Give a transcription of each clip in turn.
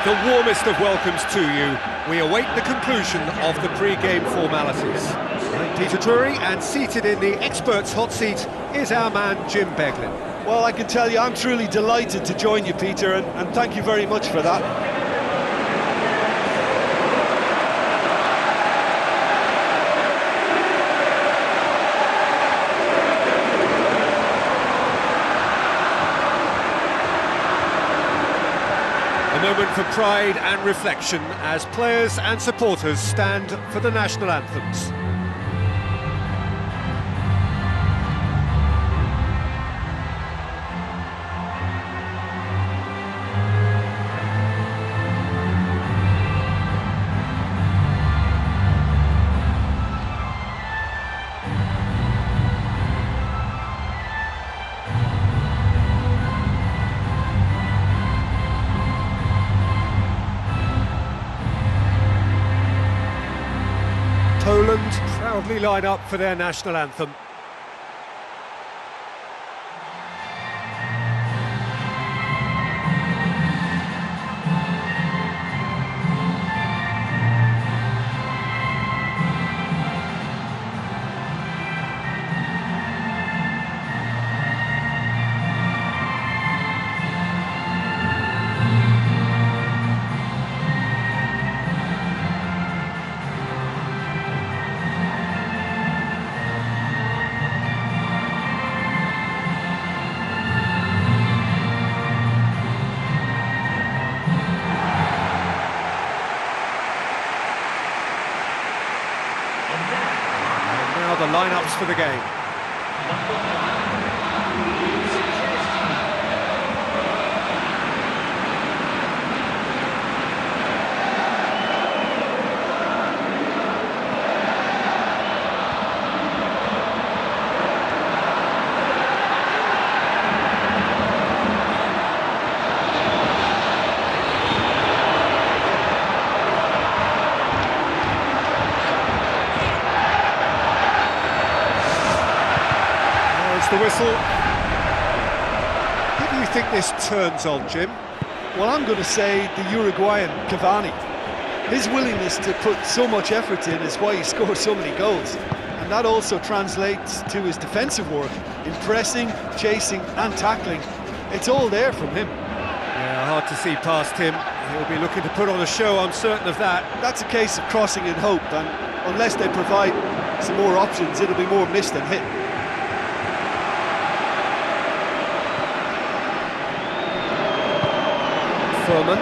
The warmest of welcomes to you. We await the conclusion of the pre-game formalities. I'm Peter Drury, and seated in the experts' hot seat is our man Jim Beglin. Well, I can tell you I'm truly delighted to join you, Peter, and thank you very much for that. A moment for pride and reflection as players and supporters stand for the national anthems. Poland proudly line up for their national anthem. The lineups for the game. The whistle. Who do you think this turns on, Jim? Well, I'm going to say the Uruguayan Cavani. His willingness to put so much effort in is why he scores so many goals. And that also translates to his defensive work, in pressing, chasing and tackling. It's all there from him. Yeah, hard to see past him. He'll be looking to put on a show, I'm certain of that. That's a case of crossing in hope, and unless they provide some more options, it'll be more miss than hit. Furman.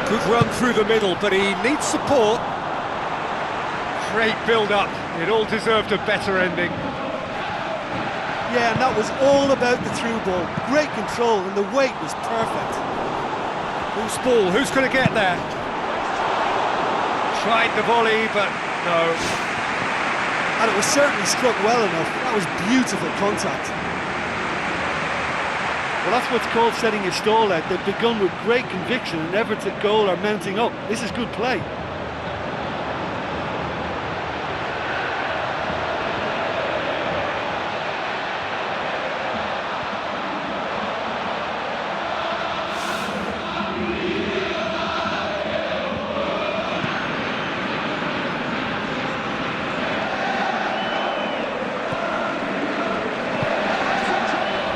Good run through the middle, but he needs support. Great build-up. It all deserved a better ending. Yeah, and that was all about the through ball. Great control, and the weight was perfect. Loose ball, who's going to get there? Tried the volley, but no. And it was certainly struck well enough. That was beautiful contact. Well, that's what's called setting a stall out. They've begun with great conviction, and efforts at goal are mounting up. This is good play.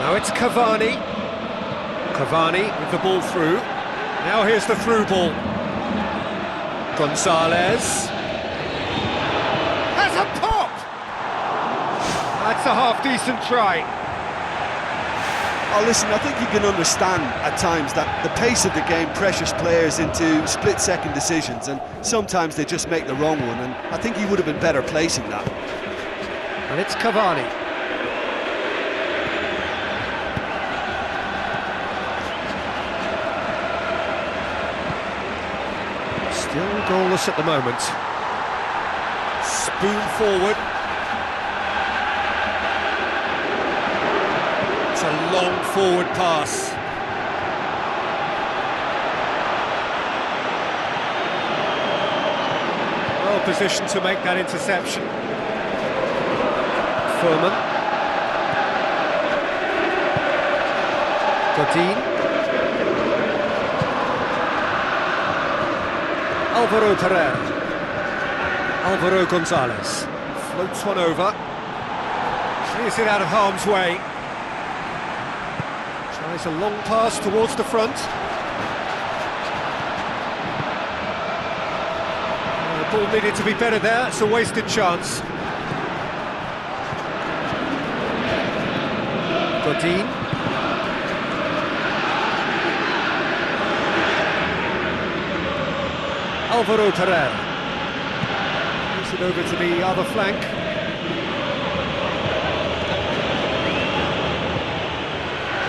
Now it's Cavani. Cavani with the ball through. Now here's the through ball. Gonzalez. Has a pop! That's a half-decent try. Oh, listen, I think you can understand at times that the pace of the game pressures players into split-second decisions, and sometimes they just make the wrong one, and I think he would have been better placing that. And it's Cavani. Still goalless at the moment. Spoon forward. It's a long forward pass. position to make that interception. Furman. Godin. Alvaro Pereira. Alvaro Gonzalez. Floats one over. Clears it out of harm's way. Tries a long pass towards the front. The ball needed to be better there, it's a wasted chance. Godin. Alvaro Pereira. Moves it over to the other flank.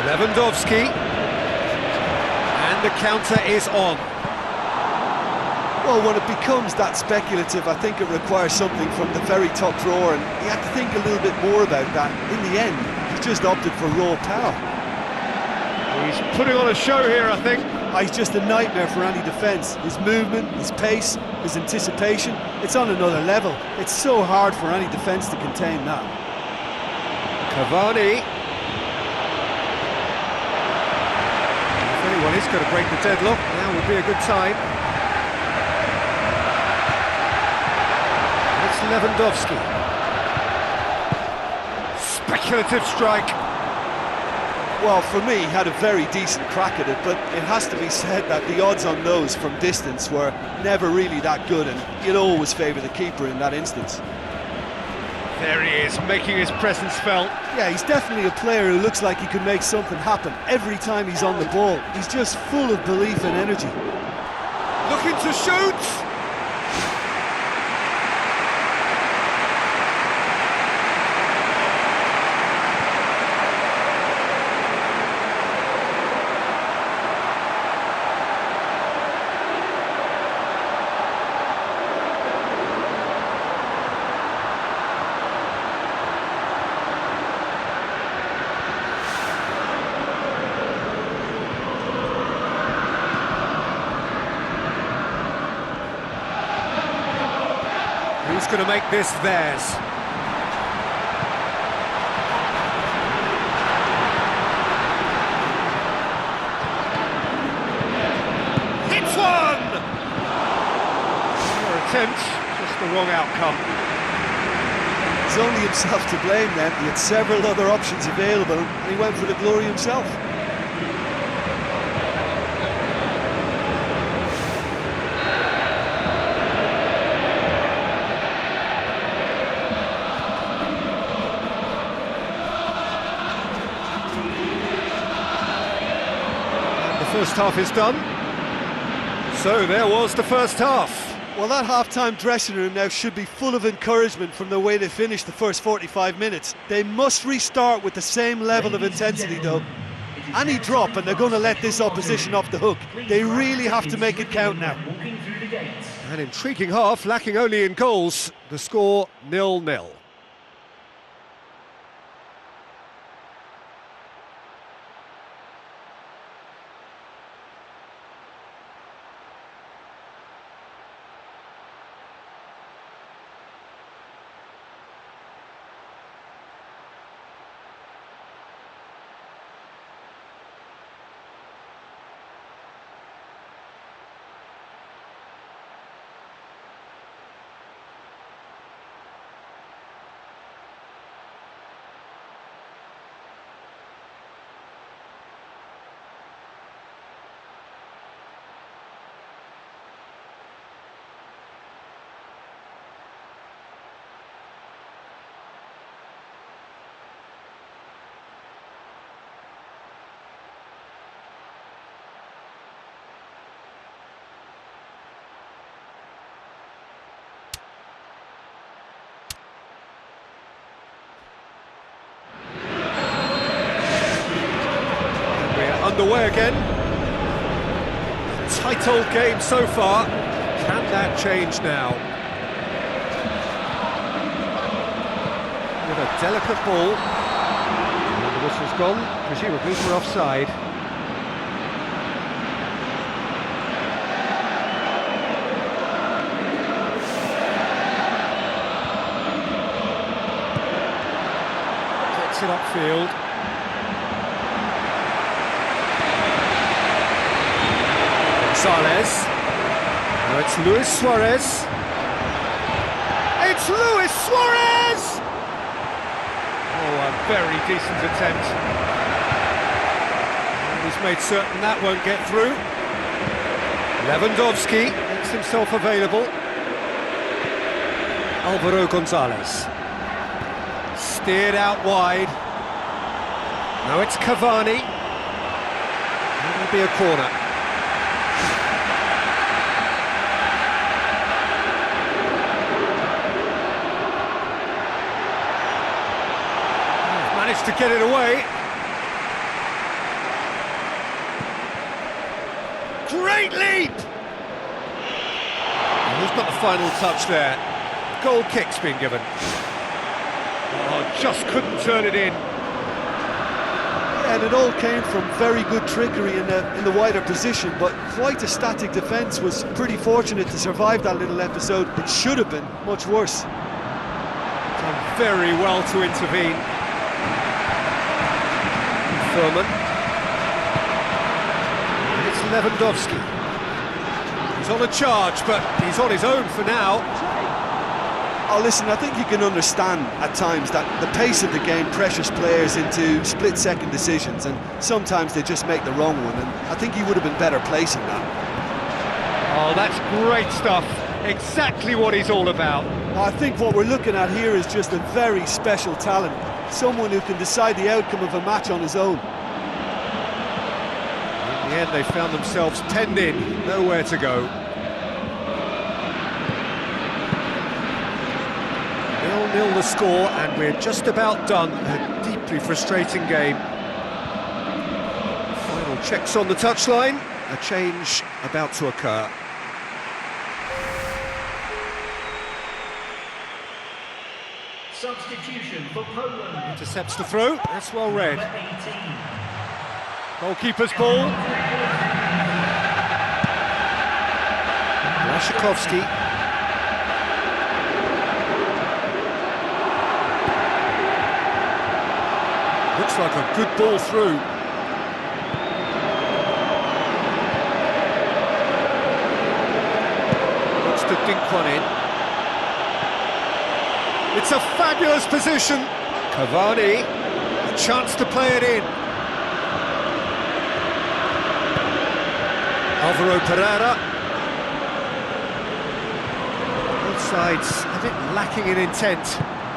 Lewandowski. And the counter is on. Well, when it becomes that speculative, I think it requires something from the very top drawer, and he had to think a little bit more about that. In the end, he's just opted for raw power. He's putting on a show here, I think. He's just a nightmare for any defence. His movement, his pace, his anticipation, it's on another level. It's so hard for any defence to contain that. Cavani. If anyone is going to break the deadlock, now would be a good time. It's Lewandowski. Speculative strike. Well, for me, he had a very decent crack at it, but it has to be said that the odds on those from distance were never really that good, and you'd always favour the keeper in that instance. There he is, making his presence felt. Yeah, he's definitely a player who looks like he can make something happen every time he's on the ball. He's just full of belief and energy. Looking to shoot! Who's going to make this theirs? Hits one! Poor attempt, just the wrong outcome. He's only himself to blame then. He had several other options available, and he went for the glory himself. First half is done. So there was the first half. Well, that half-time dressing room now should be full of encouragement from the way they finished the first 45 minutes. They must restart with the same level of intensity though. Any drop and they're going to let this opposition off the hook. They really have to make it count now. An intriguing half, lacking only in goals. The score 0-0. Underway again. Title game so far. Can that change now? With a delicate ball. And the whistle's gone, presumably for offside. Gets it upfield. Gonzalez. Now it's Luis Suarez. It's Luis Suarez! Oh, a very decent attempt. And he's made certain that won't get through. Lewandowski makes himself available. Alvaro Gonzalez. Steered out wide. Now it's Cavani. It'll be a corner. Managed to get it away. Great leap! And who's got the final touch there? Goal kick's been given. Oh, just couldn't turn it in. And it all came from very good trickery in the wider position, but quite a static defence. Was pretty fortunate to survive that little episode. It should have been much worse. Done very well to intervene. Furman. It's Lewandowski. He's on a charge, but he's on his own for now. Oh, listen, I think you can understand at times that the pace of the game pressures players into split-second decisions, and sometimes they just make the wrong one, and I think he would have been better placing that. Oh, that's great stuff. Exactly what he's all about. I think what we're looking at here is just a very special talent. Someone who can decide the outcome of a match on his own. In the end, they found themselves penned in, nowhere to go. 0-0 the score, and we're just about done. A deeply frustrating game. Final checks on the touchline. A change about to occur. Substitution for Poland. Intercepts the throw. That's well read. Goalkeeper's ball. Błaszczykowski. Looks like a good ball through. Looks to dink one in. It's a fabulous position. Cavani, a chance to play it in. Alvaro Pereira. Both sides a bit lacking in intent.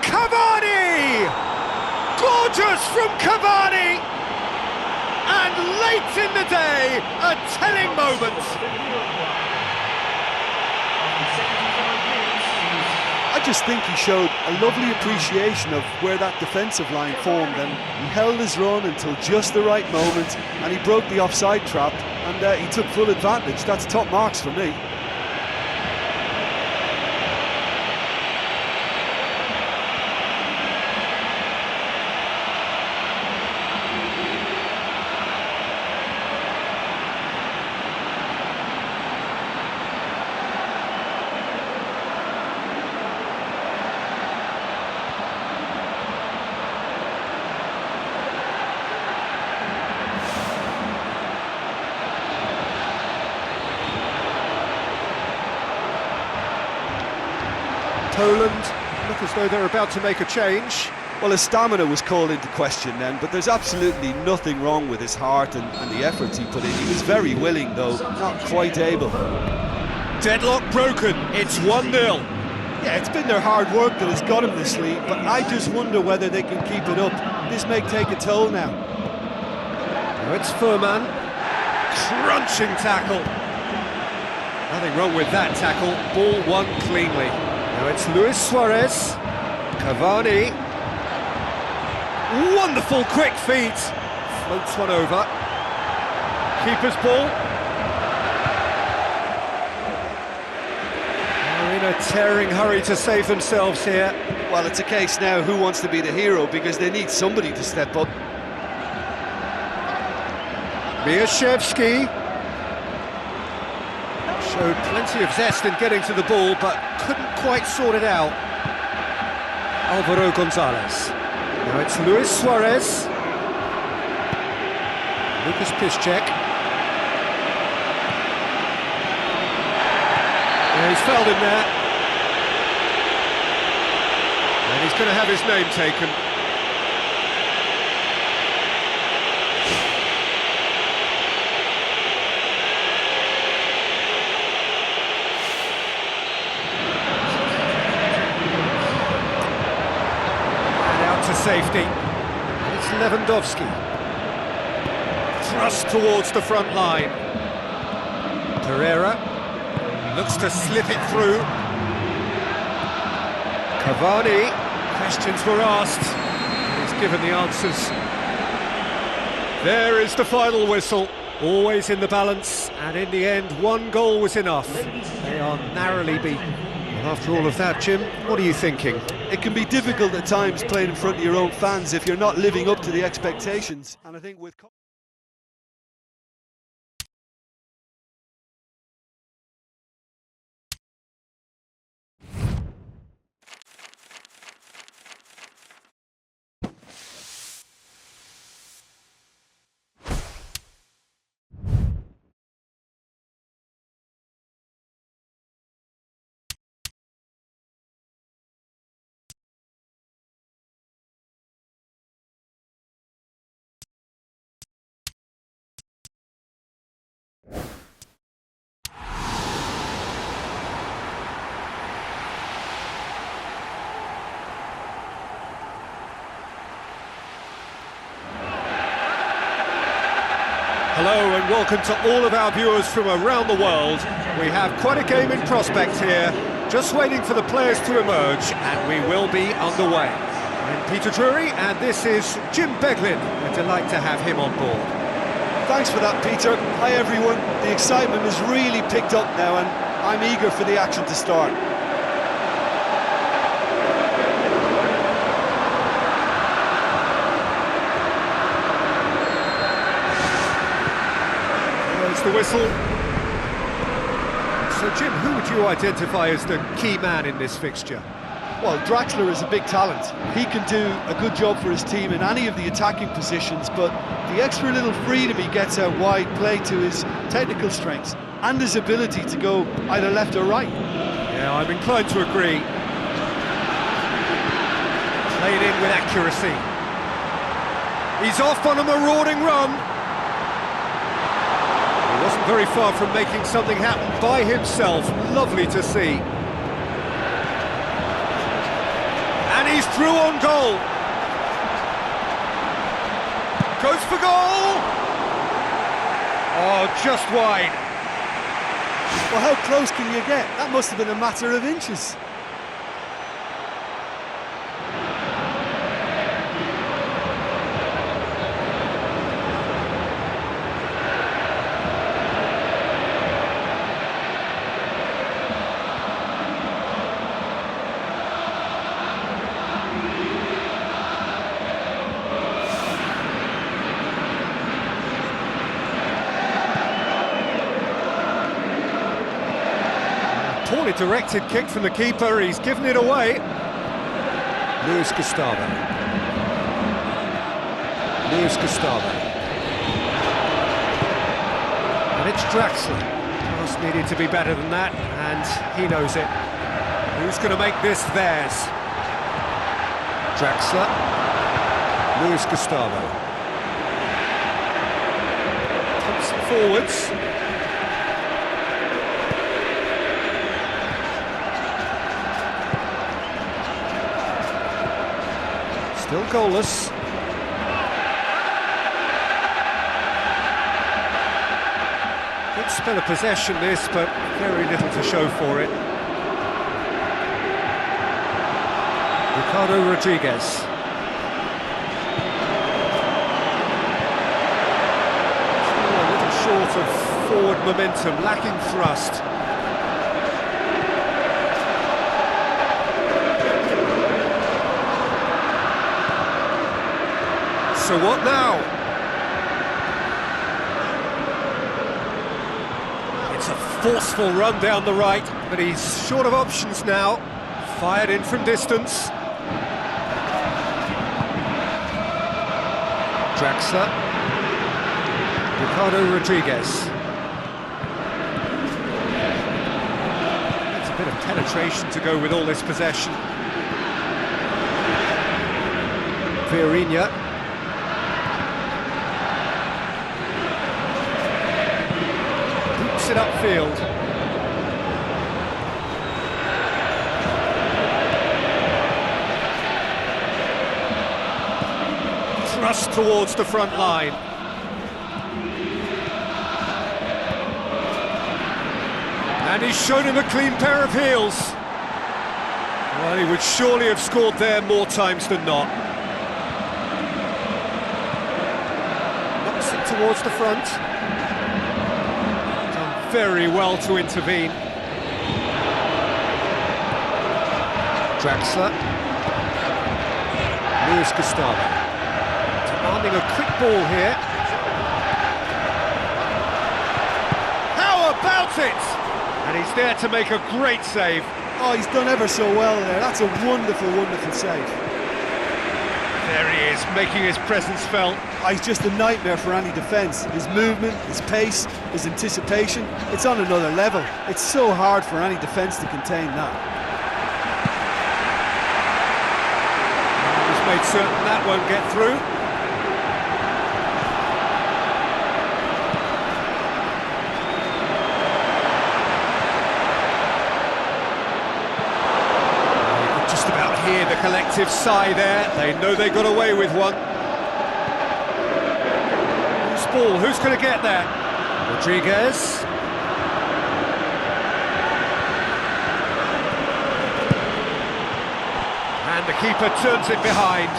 Cavani! Gorgeous from Cavani! And late in the day, a telling moment. I just think he showed a lovely appreciation of where that defensive line formed, and he held his run until just the right moment, and he broke the offside trap, and he took full advantage. That's top marks for me. Poland look as though they're about to make a change. Well, his stamina was called into question then, but there's absolutely nothing wrong with his heart and the efforts he put in. He was very willing, though, not quite able. Deadlock broken, it's 1-0. Yeah, it's been their hard work that has got him this lead, but I just wonder whether they can keep it up. This may take a toll now. Now it's Furman. Crunching tackle. Nothing wrong with that tackle. Ball won cleanly. Now it's Luis Suarez. Cavani. Wonderful quick feet. Floats one over. Keeper's ball. They're in a tearing hurry to save themselves here. Well, it's a case now who wants to be the hero, because they need somebody to step up. Mieszewski showed plenty of zest in getting to the ball, but couldn't quite sort it out. Alvaro Gonzalez. Now it's Luis Suarez. Lucas Piszczek. Yeah, he's fouled him there. And he's going to have his name taken. To safety. It's Lewandowski. Thrust towards the front line. Pereira looks to slip it through. Cavani. Questions were asked, and he's given the answers. There is the final whistle. Always in the balance, and in the end, one goal was enough. They are narrowly beaten. After all of that, Jim, what are you thinking? It can be difficult at times playing in front of your own fans if you're not living up to the expectations. And I think with... Hello and welcome to all of our viewers from around the world. We have quite a game in prospect here, just waiting for the players to emerge, and we will be underway. I'm Peter Drury, and this is Jim Beglin. A delight to have him on board. Thanks for that, Peter. Hi everyone. The excitement has really picked up now, and I'm eager for the action to start. The whistle. So Jim, who would you identify as the key man in this fixture? Well, Draxler is a big talent. He can do a good job for his team in any of the attacking positions, but the extra little freedom he gets out wide play to his technical strengths and his ability to go either left or right. Yeah, I'm inclined to agree. Played in with accuracy. He's off on a marauding run. Wasn't very far from making something happen by himself. Lovely to see. And he's through on goal. Goes for goal. Oh, just wide. Well, how close can you get? That must have been a matter of inches. Poorly directed kick from the keeper, he's given it away. Luis Gustavo. Luis Gustavo. And it's Draxler. Pass needed to be better than that, and he knows it. Who's going to make this theirs? Draxler. Luis Gustavo. Pumps it forwards. Still goalless. Good spell of possession this, but very little to show for it. Ricardo Rodriguez. A little short of forward momentum, lacking thrust. So what now? It's a forceful run down the right, but he's short of options now. Fired in from distance. Draxler. Ricardo Rodriguez. That's a bit of penetration to go with all this possession. Vieirinha. Boots it upfield. Thrust towards the front line. And he's shown him a clean pair of heels. Well, he would surely have scored there more times than not. Knocks it towards the front. Done very well to intervene. Draxler. Luis Gustavo. Demanding a quick ball here. How about it? And he's there to make a great save. Oh, he's done ever so well there. That's a wonderful, wonderful save. There he is, making his presence felt. Oh, he's just a nightmare for any defence. His movement, his pace, his anticipation, it's on another level. It's so hard for any defence to contain that. He's made certain that won't get through. Hear the collective sigh there. They know they got away with one. Who's ball? Who's going to get there? Rodriguez. And the keeper turns it behind.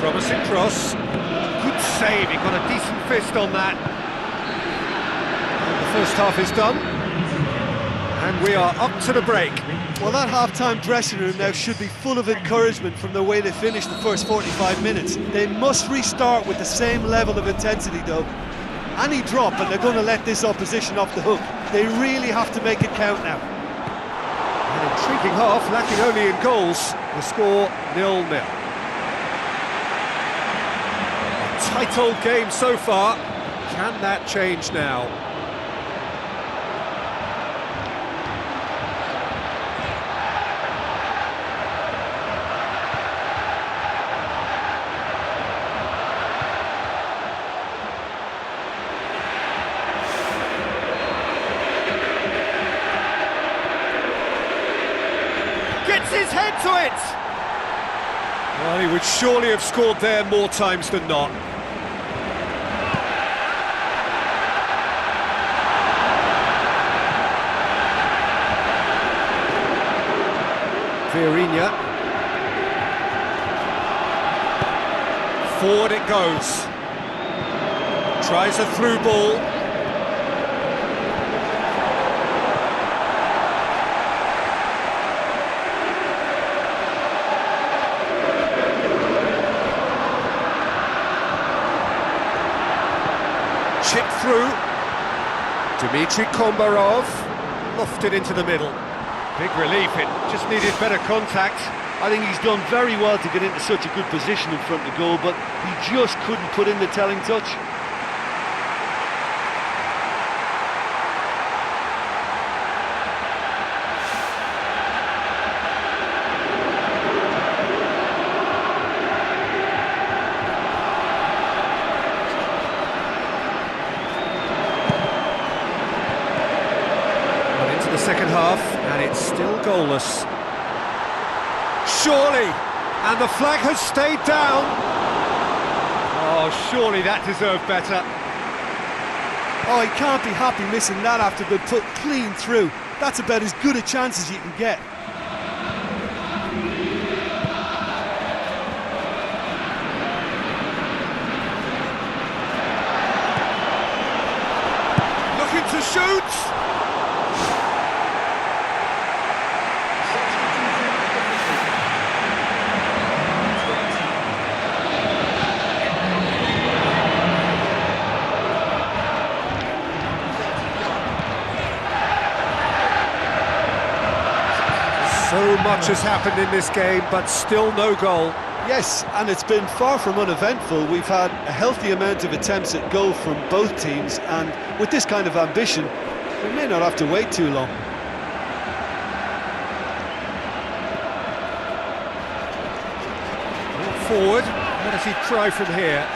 Promising cross. Good save, he got a decent fist on that. And the first half is done. And we are up to the break. Well, that half-time dressing room now should be full of encouragement from the way they finished the first 45 minutes. They must restart with the same level of intensity, though. Any drop and they're going to let this opposition off the hook. They really have to make it count now. An intriguing half, lacking only in goals. The score 0-0. Tight old game so far. Can that change now? Gets his head to it! Well, he would surely have scored there more times than not. Vieirinha. Forward it goes. Tries a through ball. Chip through. Dmitry Kombarov. Lofted into the middle. Big relief, it just needed better contact. I think he's done very well to get into such a good position in front of goal, but he just couldn't put in the telling touch. The second half, and it's still goalless. Surely, and the flag has stayed down. Oh, surely that deserved better. Oh, he can't be happy missing that after being put clean through. That's about as good a chance as you can get. Looking to shoot. So much has happened in this game, but still no goal. Yes, and it's been far from uneventful. We've had a healthy amount of attempts at goal from both teams, and with this kind of ambition, we may not have to wait too long. Forward, what does he try from here?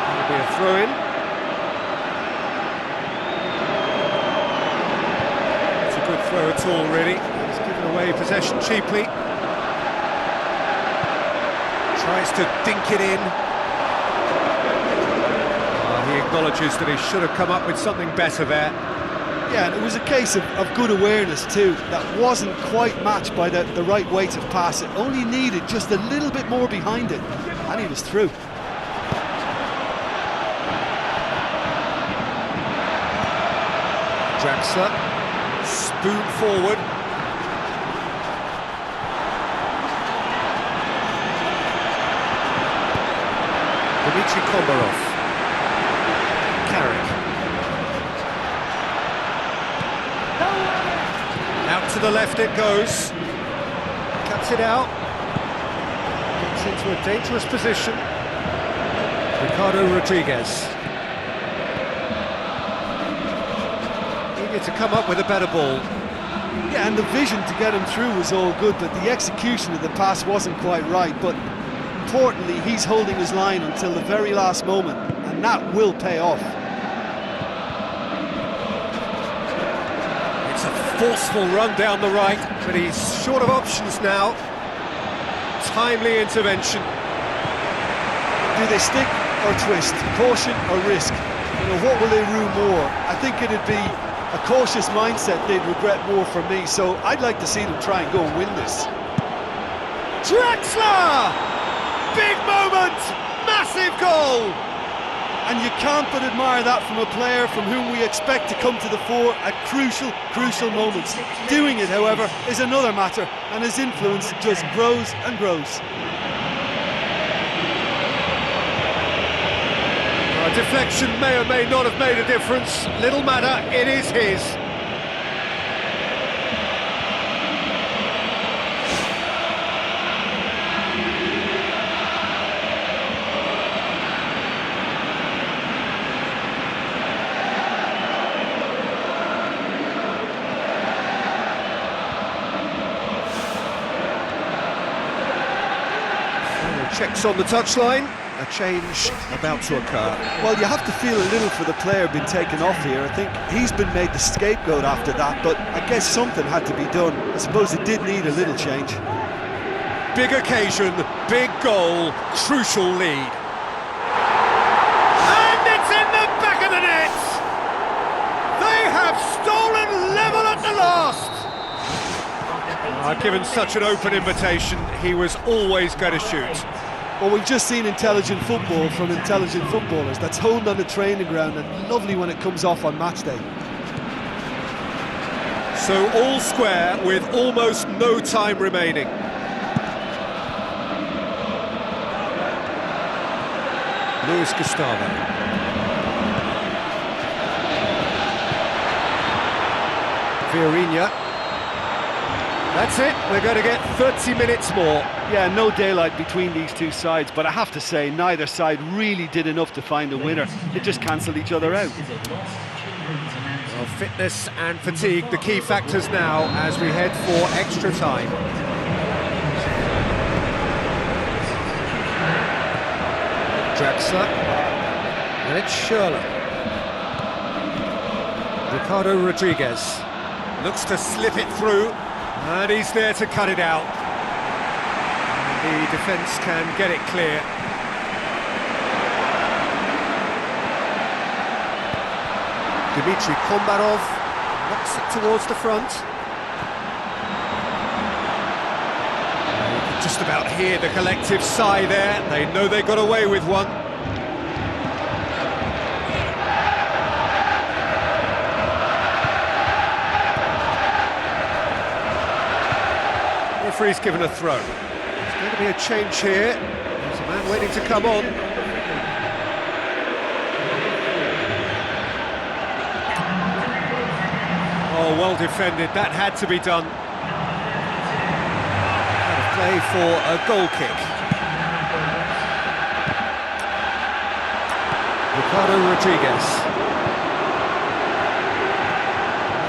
That'll be a throw-in. It's a good throw at all, really. He's given away possession cheaply. Tries to dink it in. He acknowledges that he should have come up with something better there. Yeah, and it was a case of good awareness too. That wasn't quite matched by the right weight of pass. It only needed just a little bit more behind it, and he was through. Draxler, spoon forward. Dmitry Kombarov. Out to the left it goes. Cuts it out. Gets into a dangerous position. Ricardo Rodriguez. Eager to come up with a better ball. Yeah, and the vision to get him through was all good, but the execution of the pass wasn't quite right. But importantly, he's holding his line until the very last moment, and that will pay off. Forceful run down the right, but he's short of options now. Timely intervention. Do they stick or twist? Caution or risk? You know, what will they rue more? I think it'd be a cautious mindset they'd regret more for me, so I'd like to see them try and go and win this. Draxler! Big moment! Massive goal! And you can't but admire that from a player from whom we expect to come to the fore at crucial moments. Doing it, however, is another matter, and his influence just grows and grows. A deflection may or may not have made a difference. Little matter, it is his. Checks on the touchline, a change about to occur. Well, you have to feel a little for the player being taken off here. I think he's been made the scapegoat after that, but I guess something had to be done. I suppose it did need a little change. Big occasion, big goal, crucial lead. And it's in the back of the net! They have stolen level at the last! Given such an open invitation, he was always going to shoot. Well, we've just seen intelligent football from intelligent footballers. That's honed on the training ground and lovely when it comes off on match day. So all square with almost no time remaining. Luis Gustavo. Vieirinha. That's it, they're going to get 30 minutes more. Yeah, no daylight between these two sides, but I have to say, neither side really did enough to find a winner. They just cancelled each other out. Well, fitness and fatigue, the key factors now as we head for extra time. Draxler, and it's Schürrle. Ricardo Rodriguez looks to slip it through. And he's there to cut it out. The defence can get it clear. Dmitry Kombarov knocks it towards the front. You can just about hear the collective sigh there. They know they got away with one. Referee's given a throw. There's going to be a change here. There's a man waiting to come on. Oh, well defended, that had to be done. Play for a goal kick. Ricardo Rodriguez.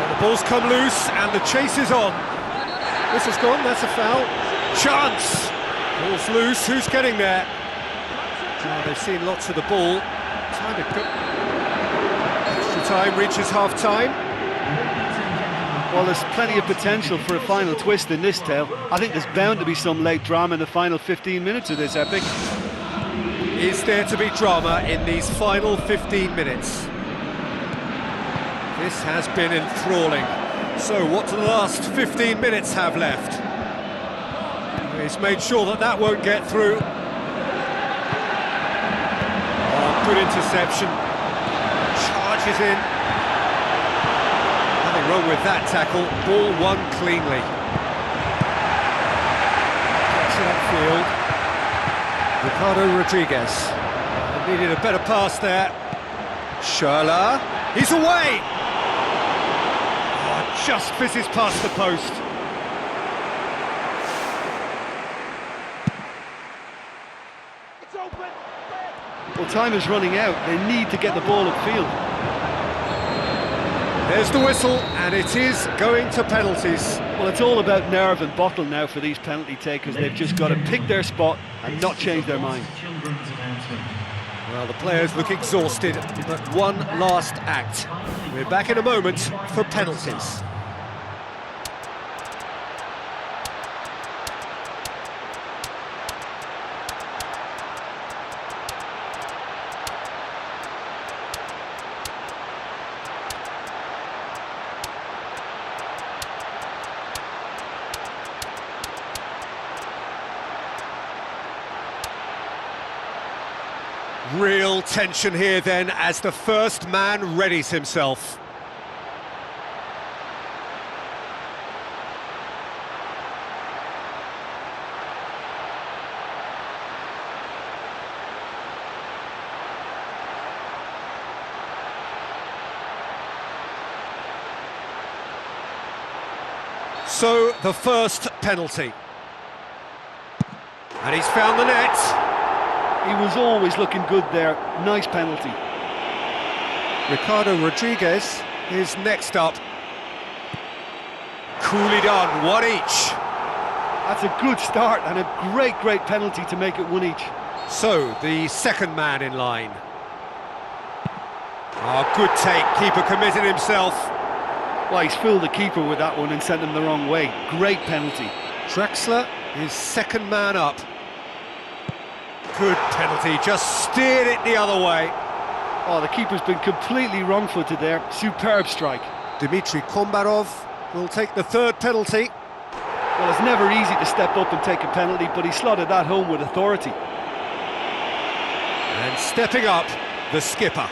The ball's come loose and the chase is on. This has gone, that's a foul. Chance! Ball's loose, who's getting there? Oh, they've seen lots of the ball. Time to go. Extra time reaches half-time. Well, there's plenty of potential for a final twist in this tale. I think there's bound to be some late drama in the final 15 minutes of this epic. Is there to be drama in these final 15 minutes? This has been enthralling. So what do the last 15 minutes have left? He's made sure that that won't get through. Oh, good interception. Charges in. Nothing wrong with that tackle. Ball won cleanly. Gets it upfield. Ricardo Rodriguez. Needed a better pass there. Schürrle. He's away! Oh, just fizzes past the post. It's open! Well, time is running out. They need to get the ball upfield. There's the whistle, and it is going to penalties. Well, it's all about nerve and bottle now for these penalty takers. They've just got to pick their spot and not change their mind. Well, the players look exhausted, but one last act. We're back in a moment for penalties. Real tension here then as the first man readies himself. So the first penalty. And he's found the net. He was always looking good there. Nice penalty. Ricardo Rodriguez is next up. Coolly done, one each. That's a good start and a great penalty to make it one each. So, the second man in line. Oh, good take, keeper committed himself. Well, he's fooled the keeper with that one and sent him the wrong way. Great penalty. Draxler is second man up. Good penalty, just steered it the other way. Oh, the keeper's been completely wrong-footed there. Superb strike. Dmitry Kombarov will take the third penalty. Well, it's never easy to step up and take a penalty, but he slotted that home with authority. And stepping up, the skipper.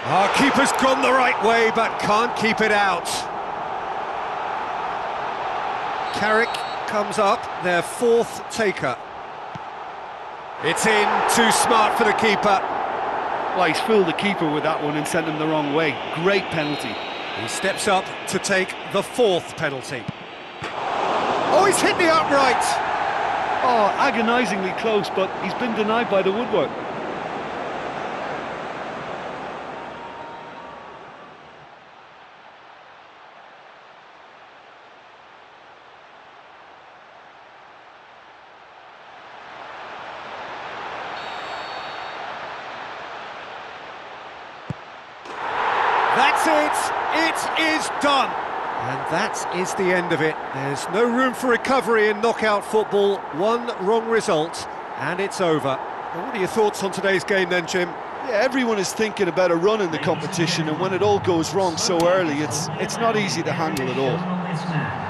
Our keeper's gone the right way, but can't keep it out. Carrick comes up, their fourth taker. It's in, too smart for the keeper. Well, he's fooled the keeper with that one and sent him the wrong way. Great penalty. He steps up to take the fourth penalty. Oh, he's hit the upright! Oh, agonisingly close, but he's been denied by the woodwork. That's it! It is done! And that is the end of it. There's no room for recovery in knockout football. One wrong result, and it's over. Well, what are your thoughts on today's game then, Jim? Yeah, everyone is thinking about a run in the competition, and when it all goes wrong so early, it's not easy to handle at all.